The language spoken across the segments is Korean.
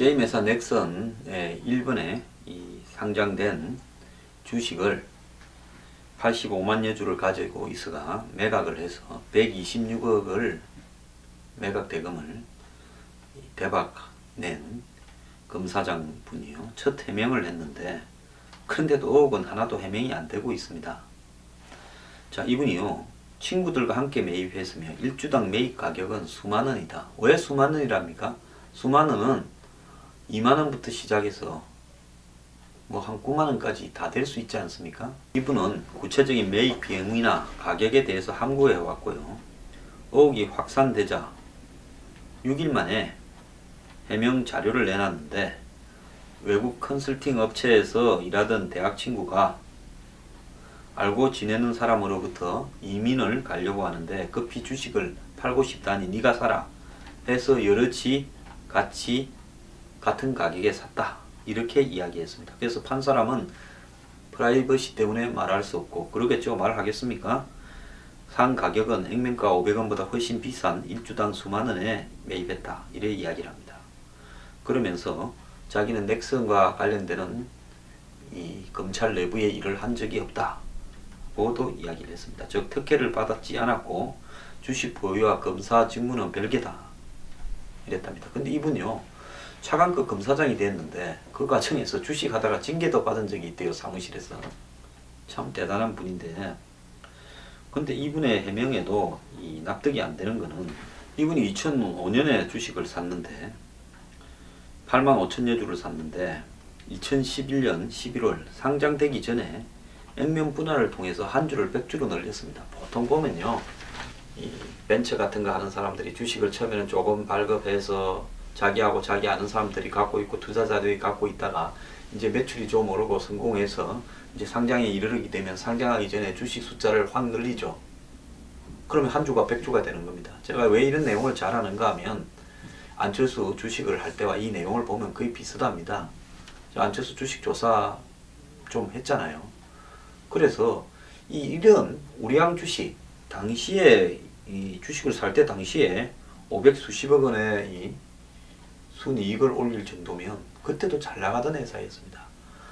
게임회사 넥슨의 일본에 상장된 주식을 85만여 주를 가지고 있어가 매각을 해서 126억을 매각 대금을 대박 낸 검사장 분이요. 첫 해명을 했는데 그런데도 5억 원 하나도 해명이 안 되고 있습니다. 자, 이분이요. 친구들과 함께 매입했으며 1주당 매입 가격은 수만 원이다. 왜 수만 원이랍니까? 수만 원은 2만 원부터 시작해서 뭐 한 9만 원까지 다 될 수 있지 않습니까? 이분은 구체적인 매입 비용이나 가격에 대해서 함구해 왔고요. 의혹이 확산되자 6일 만에 해명 자료를 내놨는데 외국 컨설팅 업체에서 일하던 대학 친구가 알고 지내는 사람으로부터 이민을 가려고 하는데 급히 주식을 팔고 싶다니 네가 사라 해서 여럿이 같이 같은 가격에 샀다. 이렇게 이야기했습니다. 그래서 판 사람은 프라이버시 때문에 말할 수 없고 그러겠죠. 말하겠습니까? 산 가격은 액면가 500원보다 훨씬 비싼 1주당 수만 원에 매입했다. 이래 이야기를 합니다. 그러면서 자기는 넥슨과 관련되는 이 검찰 내부에 일을 한 적이 없다. 고도 이야기를 했습니다. 즉 특혜를 받았지 않았고 주식 보유와 검사 직무는 별개다. 이랬답니다. 근데 이분요. 차관급 검사장이 됐는데 그 과정에서 주식하다가 징계도 받은 적이 있대요. 사무실에서. 참 대단한 분인데 근데 이분의 해명에도 이 납득이 안 되는 거는 이분이 2005년에 주식을 샀는데 8만 5천여 주를 샀는데 2011년 11월 상장되기 전에 액면 분할을 통해서 한 주를 100주로 늘렸습니다. 보통 보면요. 이 벤처 같은 거 하는 사람들이 주식을 처음에는 조금 발급해서 자기하고 자기 아는 사람들이 갖고 있고 투자자들이 갖고 있다가 이제 매출이 좀 오르고 성공해서 이제 상장에 이르르게 되면 상장하기 전에 주식 숫자를 확 늘리죠. 그러면 한 주가 100주가 되는 겁니다. 제가 왜 이런 내용을 잘 아는가 하면 안철수 주식을 할 때와 이 내용을 보면 거의 비슷합니다. 안철수 주식 조사 좀 했잖아요. 그래서 이런 우리항 주식 당시에 이 주식을 살 때 당시에 500 수십억 원의 이 순이익을 올릴 정도면 그때도 잘 나가던 회사였습니다.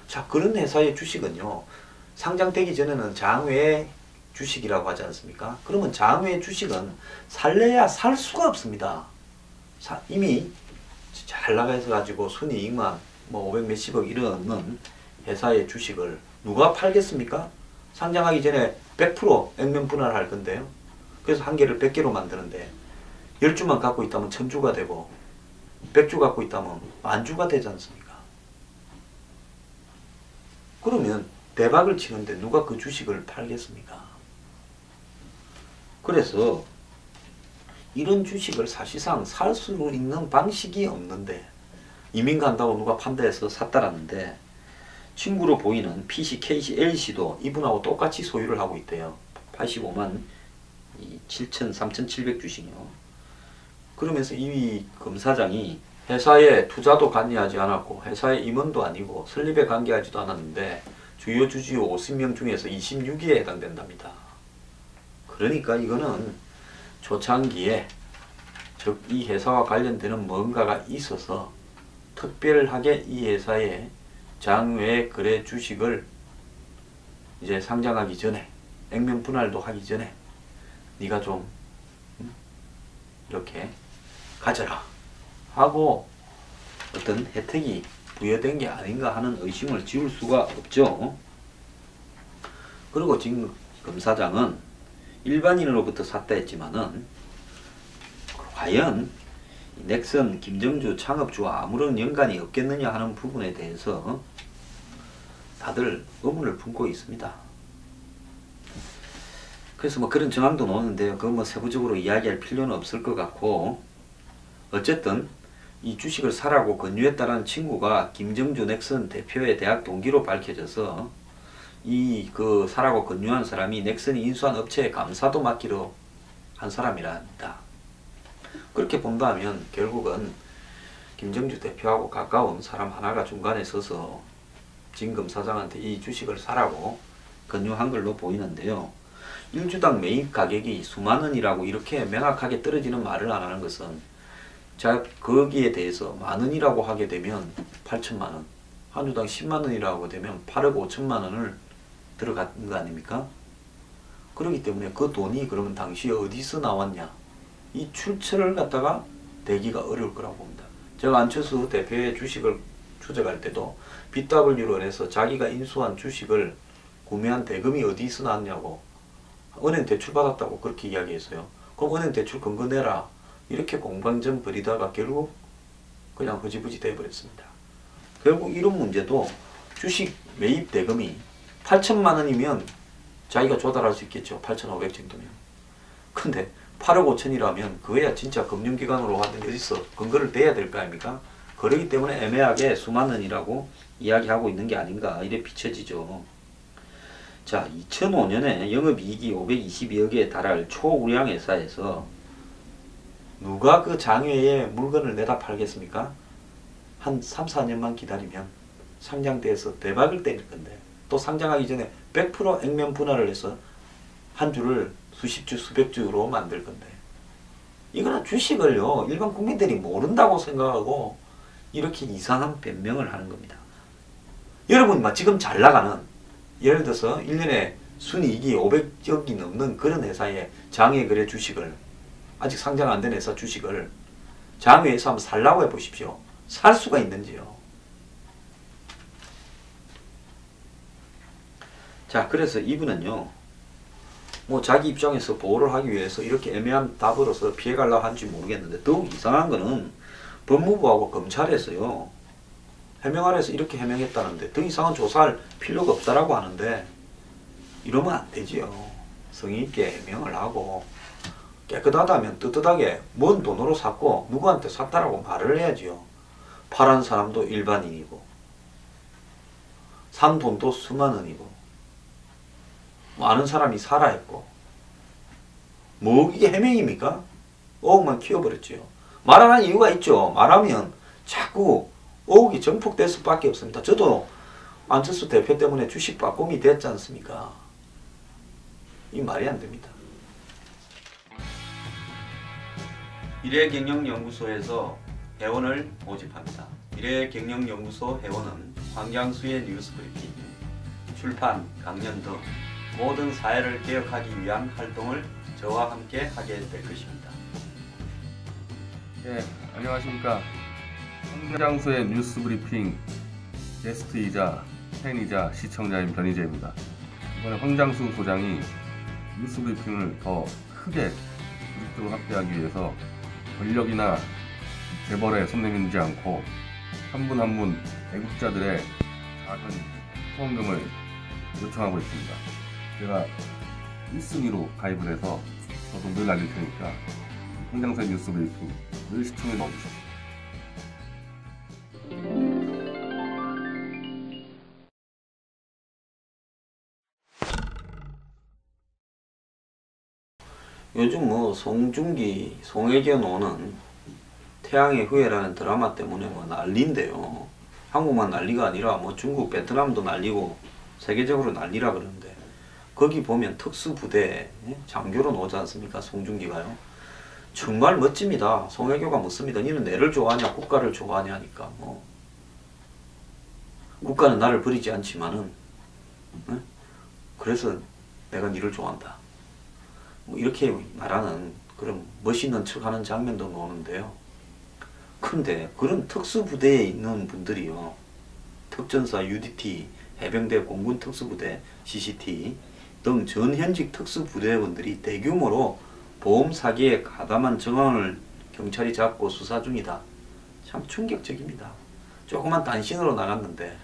자, 그런 회사의 주식은요. 상장되기 전에는 장외 주식이라고 하지 않습니까? 그러면 장외 주식은 살래야 살 수가 없습니다. 이미 잘 나가서 가지고 순이익만 뭐 500 몇십억 이러는 회사의 주식을 누가 팔겠습니까? 상장하기 전에 100% 액면 분할할 건데요. 그래서 한 개를 100개로 만드는데 10주만 갖고 있다면 1000주가 되고 100주 갖고 있다면 만주가 되지 않습니까? 그러면 대박을 치는데 누가 그 주식을 팔겠습니까? 그래서 이런 주식을 사실상 살 수 있는 방식이 없는데 이민 간다고 누가 판다 해서 샀다라는데 친구로 보이는 PC, KC, LC도 이분하고 똑같이 소유를 하고 있대요. 85만 3,700 주식이요. 그러면서 이 검사장이 회사에 투자도 관여하지 않았고 회사에 임원도 아니고 설립에 관계하지도 않았는데 주요 주주 50명 중에서 26위에 해당된답니다. 그러니까 이거는 초창기에 즉 이 회사와 관련되는 뭔가가 있어서 특별하게 이 회사의 장외 거래 주식을 이제 상장하기 전에 액면 분할도 하기 전에 네가 좀 이렇게 가져라 하고 어떤 혜택이 부여된 게 아닌가 하는 의심을 지울 수가 없죠. 그리고 지금 검사장은 일반인으로부터 샀다 했지만은 과연 넥슨 김정주 창업주와 아무런 연관이 없겠느냐 하는 부분에 대해서 다들 의문을 품고 있습니다. 그래서 뭐 그런 정황도 나오는데요. 그건 뭐 세부적으로 이야기할 필요는 없을 것 같고 어쨌든 이 주식을 사라고 권유했다는 친구가 김정주 넥슨 대표의 대학 동기로 밝혀져서 이 그 사라고 권유한 사람이 넥슨이 인수한 업체의 감사도 맡기로 한 사람이라 합니다. 그렇게 본다면 결국은 김정주 대표하고 가까운 사람 하나가 중간에 서서 진 검사장한테 이 주식을 사라고 권유한 걸로 보이는데요. 1주당 매입 가격이 수만 원이라고 이렇게 명확하게 떨어지는 말을 안 하는 것은 자, 거기에 대해서 만원이라고 하게 되면 8천만원, 한 주당 10만원이라고 되면 8억 5천만원을 들어가는 거 아닙니까? 그렇기 때문에 그 돈이 그러면 당시에 어디서 나왔냐? 이 출처를 갖다가 대기가 어려울 거라고 봅니다. 제가 안철수 대표의 주식을 추적할 때도 BW를 해서 자기가 인수한 주식을 구매한 대금이 어디서 나왔냐고, 은행 대출 받았다고 그렇게 이야기했어요. 그럼 은행 대출 근거 내라, 이렇게 공방전 벌이다가 결국 그냥 허지부지 돼버렸습니다. 결국 이런 문제도 주식 매입 대금이 8천만 원이면 자기가 조달할 수 있겠죠. 8,500 정도면. 근데 8억 5천이라면 그거야 진짜 금융기관으로 하든 어디서 근거를 대야 될 거 아닙니까? 그러기 때문에 애매하게 수만 원이라고 이야기하고 있는 게 아닌가 이래 비춰지죠. 자, 2005년에 영업이익이 522억에 달할 초우량 회사에서 누가 그 장외에 물건을 내다 팔겠습니까? 한 3, 4년만 기다리면 상장돼서 대박을 때릴 건데, 또 상장하기 전에 100% 액면 분할을 해서 한 주를 수십 주, 수백 주로 만들 건데, 이거는 주식을요 일반 국민들이 모른다고 생각하고 이렇게 이상한 변명을 하는 겁니다. 여러분 지금 잘 나가는, 예를 들어서 1년에 순이익이 500억이 넘는 그런 회사의 장외거래 주식을, 아직 상장 안 된 회사 주식을 장외에서 한번 살라고 해보십시오. 살 수가 있는지요. 자, 그래서 이분은요, 뭐 자기 입장에서 보호를 하기 위해서 이렇게 애매한 답으로서 피해가려고 한지 모르겠는데, 더욱 이상한 거는 법무부하고 검찰에서요 해명하래서 이렇게 해명했다는데 더 이상은 조사할 필요가 없다라고 하는데, 이러면 안 되지요. 성의 있게 해명을 하고 깨끗하다면 떳떳하게 뭔 돈으로 샀고 누구한테 샀다라고 말을 해야지요. 팔은 사람도 일반인이고 산 돈도 수만 원이고 아는 사람이 사라 했고, 뭐 이게 해명입니까? 어혹만 키워버렸지요. 말하는 이유가 있죠. 말하면 자꾸 어혹이 정폭될 수밖에 없습니다. 저도 안철수 대표 때문에 주식 빠꿈이 됐지 않습니까? 이 말이 안 됩니다. 미래경영연구소에서 회원을 모집합니다. 미래경영연구소 회원은 황장수의 뉴스브리핑, 출판, 강연 등 모든 사회를 개혁하기 위한 활동을 저와 함께 하게 될 것입니다. 네, 안녕하십니까. 황장수의 뉴스브리핑 게스트이자 팬이자 시청자인 변희재입니다. 이번에 황장수 소장이 뉴스브리핑을 더 크게 조직적으로 확대하기 위해서 권력이나 재벌에 손 내밀지 않고 한 분 한 분 애국자들의 작은 후원금을 요청하고 있습니다. 제가 1순위로 가입을 해서 저도 늘 알릴 테니까 황장수의 뉴스브리핑 늘 시청해 넣어주십시오. 요즘 뭐 송중기, 송혜교 노는 태양의 후예라는 드라마 때문에 뭐 난리인데요. 한국만 난리가 아니라 뭐 중국, 베트남도 난리고 세계적으로 난리라 그러는데, 거기 보면 특수부대 장교로 나오지 않습니까? 송중기가요. 정말 멋집니다. 송혜교가 묻습니다. 니는 내를 좋아하냐 국가를 좋아하냐 하니까, 뭐 국가는 나를 버리지 않지만은 그래서 내가 니를 좋아한다, 뭐 이렇게 말하는 그런 멋있는 척하는 장면도 나오는데요. 근데 그런 특수부대에 있는 분들이요, 특전사 UDT, 해병대 공군 특수부대 CCT 등 전현직 특수부대원들이 대규모로 보험 사기에 가담한 정황을 경찰이 잡고 수사 중이다. 참 충격적입니다. 조그만 단신으로 나갔는데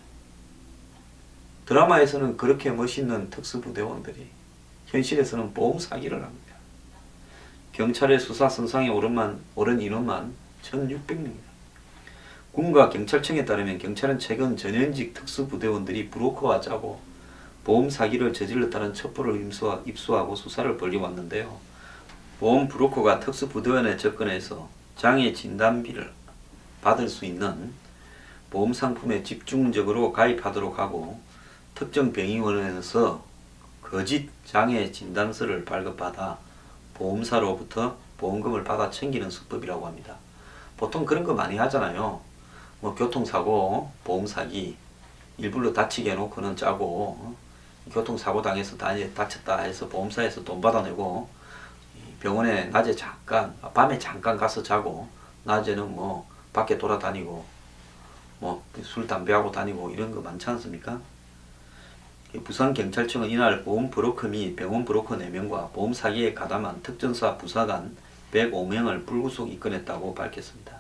드라마에서는 그렇게 멋있는 특수부대원들이 현실에서는 보험 사기를 합니다. 경찰의 수사 선상에 오른 인원만 1,600명입니다. 군과 경찰청에 따르면 경찰은 최근 전현직 특수부대원들이 브로커와 짜고 보험 사기를 저질렀다는 첩보를 입수하고 수사를 벌여왔는데요. 보험 브로커가 특수부대원에 접근해서 장애 진단비를 받을 수 있는 보험 상품에 집중적으로 가입하도록 하고, 특정 병의원에서 거짓 장애 진단서를 발급받아 보험사로부터 보험금을 받아 챙기는 수법이라고 합니다. 보통 그런 거 많이 하잖아요. 뭐 교통사고, 보험사기, 일부러 다치게 해놓고는 짜고, 교통사고 당해서 다쳤다 해서 보험사에서 돈 받아내고, 병원에 낮에 잠깐, 밤에 잠깐 가서 자고, 낮에는 뭐 밖에 돌아다니고, 뭐 술, 담배하고 다니고 이런 거 많지 않습니까? 부산경찰청은 이날 보험 브로커 및 병원 브로커 4명과 보험 사기에 가담한 특전사 부사관 105명을 불구속 입건했다고 밝혔습니다.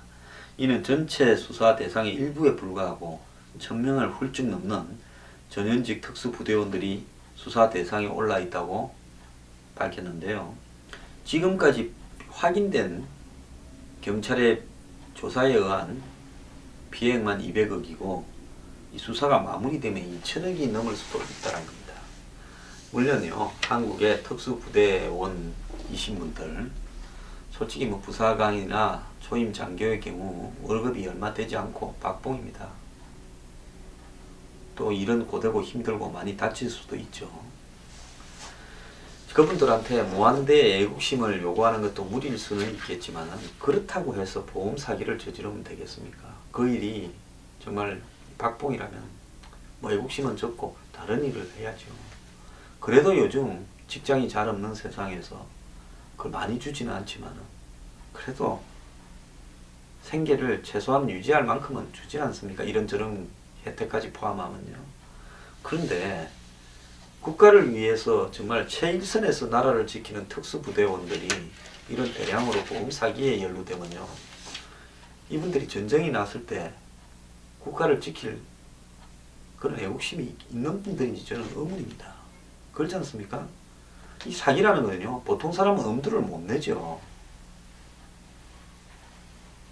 이는 전체 수사 대상의 일부에 불과하고 1000명을 훌쩍 넘는 전현직 특수부대원들이 수사 대상에 올라 있다고 밝혔는데요. 지금까지 확인된 경찰의 조사에 의한 피해액만 200억이고 이 수사가 마무리되면 2000억이 넘을 수도 있다는 겁니다. 물론요, 한국의 특수부대원이신 분들, 솔직히 뭐 부사관이나 초임 장교의 경우 월급이 얼마 되지 않고 박봉입니다. 또 일은 고되고 힘들고 많이 다칠 수도 있죠. 그분들한테 무한대 애국심을 요구하는 것도 무리일 수는 있겠지만 그렇다고 해서 보험 사기를 저지르면 되겠습니까? 그 일이 정말 박봉이라면 뭐 애국심은 적고 다른 일을 해야죠. 그래도 요즘 직장이 잘 없는 세상에서 그걸 많이 주지는 않지만 그래도 생계를 최소한 유지할 만큼은 주지 않습니까? 이런저런 혜택까지 포함하면요. 그런데 국가를 위해서 정말 최일선에서 나라를 지키는 특수부대원들이 이런 대량으로 보험 사기에 연루되면요. 이분들이 전쟁이 났을 때 국가를 지킬 그런 애국심이 있는 분들인지 저는 의문입니다. 그렇지 않습니까? 이 사기라는 거는요, 보통 사람은 엄두를 못 내죠.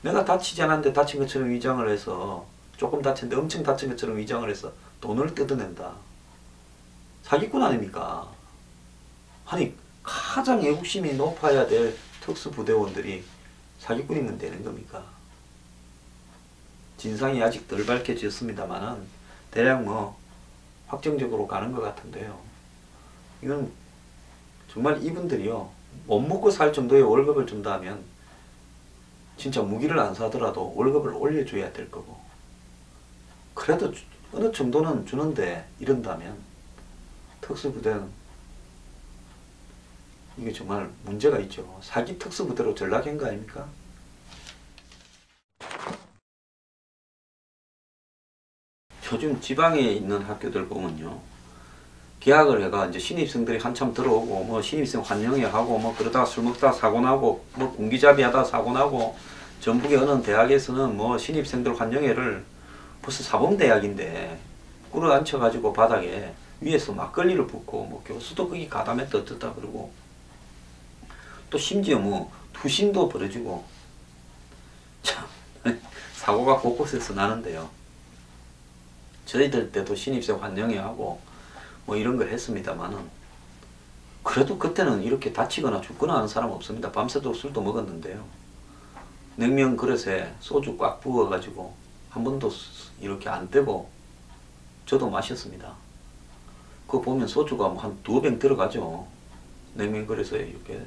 내가 다치지 않았는데 다친 것처럼 위장을 해서, 조금 다쳤는데 엄청 다친 것처럼 위장을 해서 돈을 뜯어낸다. 사기꾼 아닙니까? 아니, 가장 애국심이 높아야 될 특수부대원들이 사기꾼이면 되는 겁니까? 진상이 아직 덜 밝혀졌습니다만은 대략 뭐 확정적으로 가는 것 같은데요. 이건 정말 이분들이요, 못 먹고 살 정도의 월급을 준다면 진짜 무기를 안 사더라도 월급을 올려줘야 될 거고, 그래도 어느 정도는 주는데 이런다면 특수부대는 이게 정말 문제가 있죠. 사기 특수부대로 전락한 거 아닙니까? 요즘 지방에 있는 학교들 보면요, 개학을 해가 이제 신입생들이 한참 들어오고 뭐 신입생 환영회 하고 뭐 그러다가 술 먹다가 사고 나고 뭐 군기잡이 하다가 사고 나고, 전북의 어느 대학에서는 뭐 신입생들 환영회를 벌써 사범대학인데 끌어앉혀 가지고 바닥에 위에서 막걸리를 붓고 뭐 교수도 거기 가담했다 어쩌다 그러고, 또 심지어 뭐 투신도 벌어지고 참 사고가 곳곳에서 나는데요. 저희들 때도 신입생 환영회 하고 뭐 이런 걸 했습니다만은 그래도 그때는 이렇게 다치거나 죽거나 하는 사람 없습니다. 밤새도록 술도 먹었는데요. 냉면 그릇에 소주 꽉 부어 가지고 한 번도 이렇게 안 떼고 저도 마셨습니다. 그거 보면 소주가 한 2병 들어가죠. 냉면 그릇에 이렇게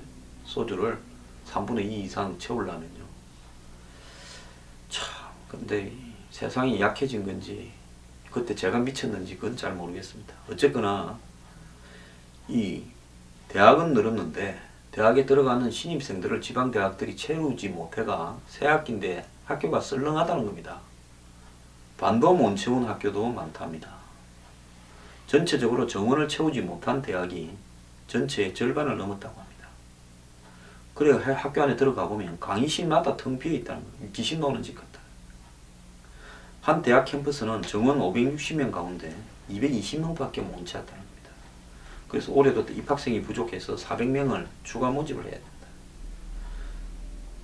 소주를 3분의 2 이상 채우려면요. 참, 근데 세상이 약해진 건지 그때 제가 미쳤는지 그건 잘 모르겠습니다. 어쨌거나 이 대학은 늘었는데 대학에 들어가는 신입생들을 지방대학들이 채우지 못해가 새 학기인데 학교가 썰렁하다는 겁니다. 반도 못 채운 학교도 많답니다. 전체적으로 정원을 채우지 못한 대학이 전체의 절반을 넘었다고 합니다. 그래 학교 안에 들어가 보면 강의실마다 텅 비어 있다는 거예요. 귀신 노는 집 같다. 한 대학 캠퍼스는 정원 560명 가운데 220명밖에 못 채웠다는 겁니다. 그래서 올해도 입학생이 부족해서 400명을 추가 모집을 해야 된다.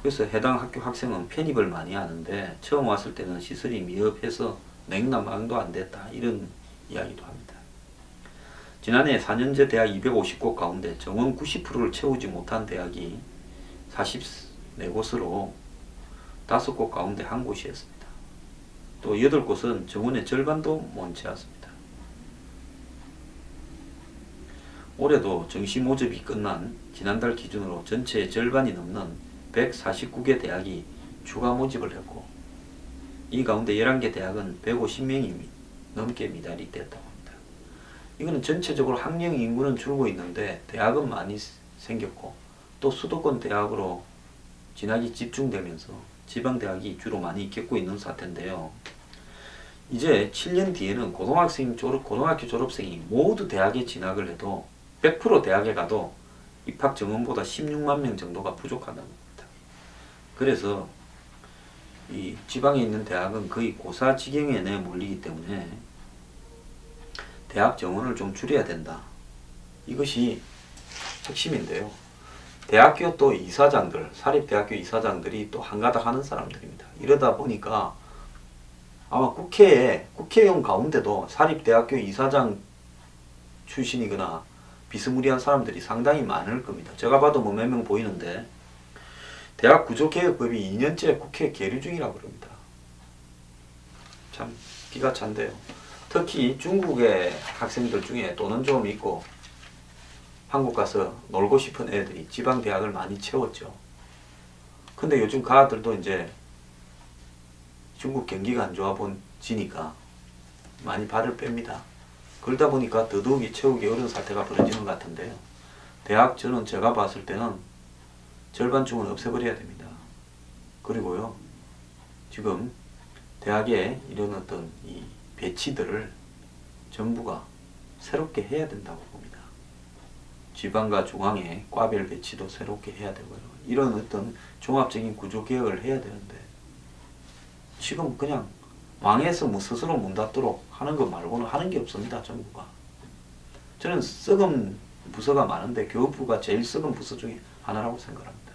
그래서 해당 학교 학생은 편입을 많이 하는데 처음 왔을 때는 시설이 미흡해서 냉난방도 안 됐다, 이런 이야기도 합니다. 지난해 4년제 대학 250곳 가운데 정원 90%를 채우지 못한 대학이 44곳으로 5곳 가운데 한 곳이었습니다. 또 8곳은 정원의 절반도 못 채웠습니다. 올해도 정시 모집이 끝난 지난달 기준으로 전체의 절반이 넘는 149개 대학이 추가 모집을 했고 이 가운데 11개 대학은 150명이 넘게 미달이 됐다고 합니다. 이거는 전체적으로 학령 인구는 줄고 있는데 대학은 많이 생겼고 또 수도권 대학으로 진학이 집중되면서 지방 대학이 주로 많이 겪고 있는 사태인데요. 이제 7년 뒤에는 고등학교 졸업생이 모두 대학에 진학을 해도 100% 대학에 가도 입학 정원보다 16만 명 정도가 부족하다고 합니다. 그래서 이 지방에 있는 대학은 거의 고사 지경에 몰리기 때문에 대학 정원을 좀 줄여야 된다. 이것이 핵심인데요. 대학교 또 이사장들, 사립대학교 이사장들이 또 한가닥 하는 사람들입니다. 이러다 보니까 아마 국회의원 가운데도 사립대학교 이사장 출신이거나 비스무리한 사람들이 상당히 많을 겁니다. 제가 봐도 뭐 몇 명 보이는데 대학 구조개혁법이 2년째 국회에 계류 중이라고 그럽니다. 참 기가 찬데요. 특히 중국의 학생들 중에 돈은 좀 있고 한국 가서 놀고 싶은 애들이 지방 대학을 많이 채웠죠. 근데 요즘 그 아들도 이제 중국 경기가 안 좋아지니까 많이 발을 뺍니다. 그러다 보니까 더더욱이 채우기 어려운 사태가 벌어지는 것 같은데요. 대학 저는 제가 봤을 때는 절반쯤은 없애버려야 됩니다. 그리고요, 지금 대학에 이런 어떤 이 배치들을 정부가 새롭게 해야 된다고 봅니다. 지방과 중앙의 과별 배치도 새롭게 해야 되고요. 이런 어떤 종합적인 구조 개혁을 해야 되는데 지금 그냥 망해서 뭐 스스로 문 닫도록 하는 것 말고는 하는 게 없습니다. 정부가. 저는 썩은 부서가 많은데 교육부가 제일 썩은 부서 중에 하나라고 생각합니다.